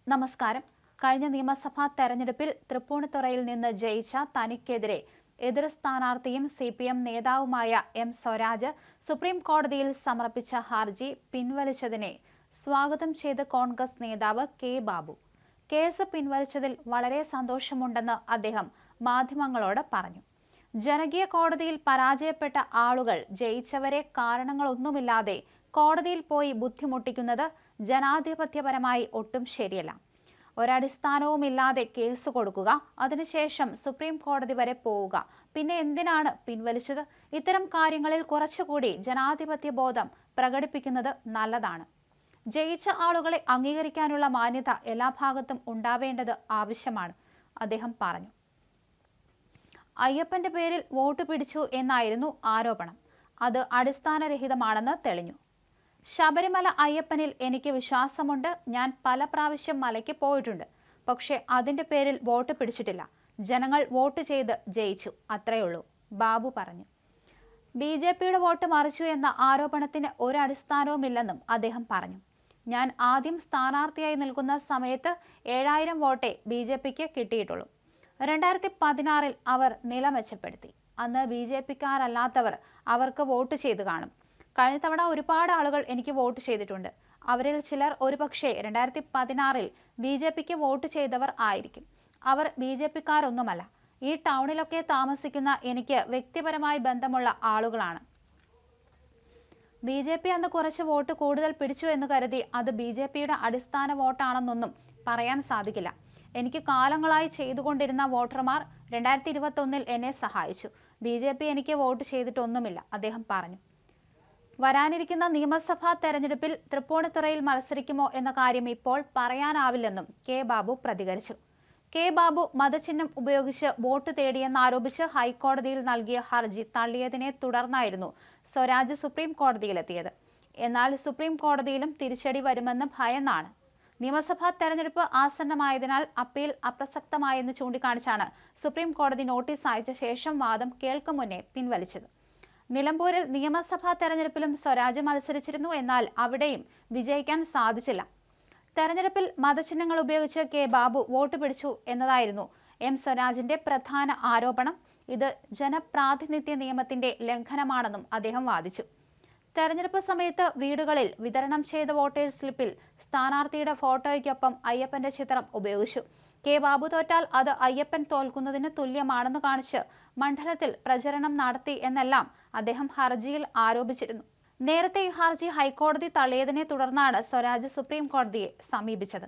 നമസ്കാരം. കഴിഞ്ഞ നിയമസഭാ തെരഞ്ഞെടുപ്പിൽ തൃപ്പൂണിത്തുറയിൽ നിന്ന് ജയിച്ച തനിക്കെതിരെ എതിർ സ്ഥാനാർത്ഥിയും CPM നേതാവുമായ M. സ്വരാജ് സുപ്രീം കോടതിയിൽ സമർപ്പിച്ച ഹർജി പിൻവലിച്ചതിനെ സ്വാഗതം ചെയ്ത് കോൺഗ്രസ് നേതാവ് K. ബാബു. കേസ് പിൻവലിച്ചതിൽ വളരെ സന്തോഷമുണ്ടെന്ന് അദ്ദേഹം മാധ്യമങ്ങളോട് പറഞ്ഞു. ജനകീയ കോടതിയിൽ പരാജയപ്പെട്ട ആളുകൾ ജയിച്ചവരെ കാരണങ്ങളൊന്നുമില്ലാതെ കോടതിയിൽ പോയി ബുദ്ധിമുട്ടിക്കുന്നത് ജനാധിപത്യപരമായി ഒട്ടും ശരിയല്ല. ഒരടിസ്ഥാനവുമില്ലാതെ കേസ് കൊടുക്കുക, അതിനുശേഷം സുപ്രീം കോടതി വരെ പോവുക, പിന്നെ എന്തിനാണ് പിൻവലിച്ചത്? ഇത്തരം കാര്യങ്ങളിൽ കുറച്ചുകൂടി ജനാധിപത്യ ബോധം പ്രകടിപ്പിക്കുന്നത് നല്ലതാണ്. ജയിച്ച ആളുകളെ അംഗീകരിക്കാനുള്ള മാന്യത എല്ലാ ഭാഗത്തും ഉണ്ടാവേണ്ടത് ആവശ്യമാണ്, അദ്ദേഹം പറഞ്ഞു. അയ്യപ്പന്റെ പേരിൽ വോട്ട് പിടിച്ചു എന്നായിരുന്നു ആരോപണം. അത് അടിസ്ഥാനരഹിതമാണെന്ന് തെളിഞ്ഞു. ശബരിമല അയ്യപ്പനിൽ എനിക്ക് വിശ്വാസമുണ്ട്. ഞാൻ പല പ്രാവശ്യം മലയ്ക്ക് പോയിട്ടുണ്ട്. പക്ഷെ അതിന്റെ പേരിൽ വോട്ട് പിടിച്ചിട്ടില്ല. ജനങ്ങൾ വോട്ട് ചെയ്ത് ജയിച്ചു, അത്രയുള്ളൂ, ബാബു പറഞ്ഞു. BJPയുടെ വോട്ട് മറിച്ചു എന്ന ആരോപണത്തിന് ഒരു അടിസ്ഥാനവുമില്ലെന്നും അദ്ദേഹം പറഞ്ഞു. ഞാൻ ആദ്യം സ്ഥാനാർത്ഥിയായി നിൽക്കുന്ന സമയത്ത് 7000 വോട്ടേ BJPക്ക് കിട്ടിയിട്ടുള്ളൂ. 2016 അവർ നില മെച്ചപ്പെടുത്തി. അന്ന് BJPക്കാരല്ലാത്തവർ അവർക്ക് വോട്ട് ചെയ്ത് കാണും. കഴിഞ്ഞ തവണ ഒരുപാട് ആളുകൾ എനിക്ക് വോട്ട് ചെയ്തിട്ടുണ്ട്. അവരിൽ ചിലർ ഒരുപക്ഷെ 2016 BJPക്ക് വോട്ട് ചെയ്തവർ ആയിരിക്കും. അവർ BJPക്കാരൊന്നുമല്ല. ഈ ടൗണിലൊക്കെ താമസിക്കുന്ന എനിക്ക് വ്യക്തിപരമായി ബന്ധമുള്ള ആളുകളാണ്. BJP അന്ന് കുറച്ച് വോട്ട് കൂടുതൽ പിടിച്ചു എന്ന് കരുതി അത് BJPയുടെ അടിസ്ഥാന വോട്ടാണെന്നൊന്നും പറയാൻ സാധിക്കില്ല. എനിക്ക് കാലങ്ങളായി ചെയ്തുകൊണ്ടിരുന്ന വോട്ടർമാർ 2021 എന്നെ സഹായിച്ചു. BJP എനിക്ക് വോട്ട് ചെയ്തിട്ടൊന്നുമില്ല, അദ്ദേഹം പറഞ്ഞു. വരാനിരിക്കുന്ന നിയമസഭാ തെരഞ്ഞെടുപ്പിൽ തൃപ്പൂണിത്തുറയിൽ മത്സരിക്കുമോ എന്ന കാര്യം ഇപ്പോൾ പറയാനാവില്ലെന്നും K. ബാബു പ്രതികരിച്ചു. K. ബാബു മതചിഹ്നം ഉപയോഗിച്ച് വോട്ട് തേടിയെന്നാരോപിച്ച് ഹൈക്കോടതിയിൽ നൽകിയ ഹർജി തള്ളിയതിനെ തുടർന്നായിരുന്നു സ്വരാജ് സുപ്രീം കോടതിയിലെത്തിയത്. എന്നാൽ സുപ്രീം കോടതിയിലും തിരിച്ചടി വരുമെന്ന് ഭയന്നാണ്. നിയമസഭാ തെരഞ്ഞെടുപ്പ് ആസന്നമായതിനാൽ അപ്പീൽ അപ്രസക്തമായെന്ന് ചൂണ്ടിക്കാണിച്ചാണ് സുപ്രീം കോടതി നോട്ടീസ് അയച്ച ശേഷം വാദം കേൾക്കും മുന്നേ പിൻവലിച്ചത്. നിലമ്പൂരിൽ നിയമസഭാ തെരഞ്ഞെടുപ്പിലും സ്വരാജ് മത്സരിച്ചിരുന്നു. എന്നാൽ അവിടെയും വിജയിക്കാൻ സാധിച്ചില്ല. തെരഞ്ഞെടുപ്പിൽ മതചിഹ്നങ്ങൾ ഉപയോഗിച്ച് K. ബാബു വോട്ട് പിടിച്ചു എന്നതായിരുന്നു M. സ്വരാജിന്റെ പ്രധാന ആരോപണം. ഇത് ജനപ്രാതിനിധ്യ നിയമത്തിന്റെ ലംഘനമാണെന്നും അദ്ദേഹം വാദിച്ചു. തെരഞ്ഞെടുപ്പ് സമയത്ത് വീടുകളിൽ വിതരണം ചെയ്ത വോട്ടേഴ്സ് സ്ലിപ്പിൽ സ്ഥാനാർത്ഥിയുടെ ഫോട്ടോയ്ക്കൊപ്പം അയ്യപ്പന്റെ ചിത്രം ഉപയോഗിച്ചു. K. ബാബു തോറ്റാൽ അത് അയ്യപ്പൻ തോൽക്കുന്നതിന് തുല്യമാണെന്ന് കാണിച്ച് മണ്ഡലത്തിൽ പ്രചരണം നടത്തി എന്നെല്ലാം അദ്ദേഹം ഹർജിയിൽ ആരോപിച്ചിരുന്നു. നേരത്തെ ഈ ഹർജി ഹൈക്കോടതി തള്ളിയതിനെ തുടർന്നാണ് സ്വരാജ് സുപ്രീം കോടതിയെ സമീപിച്ചത്.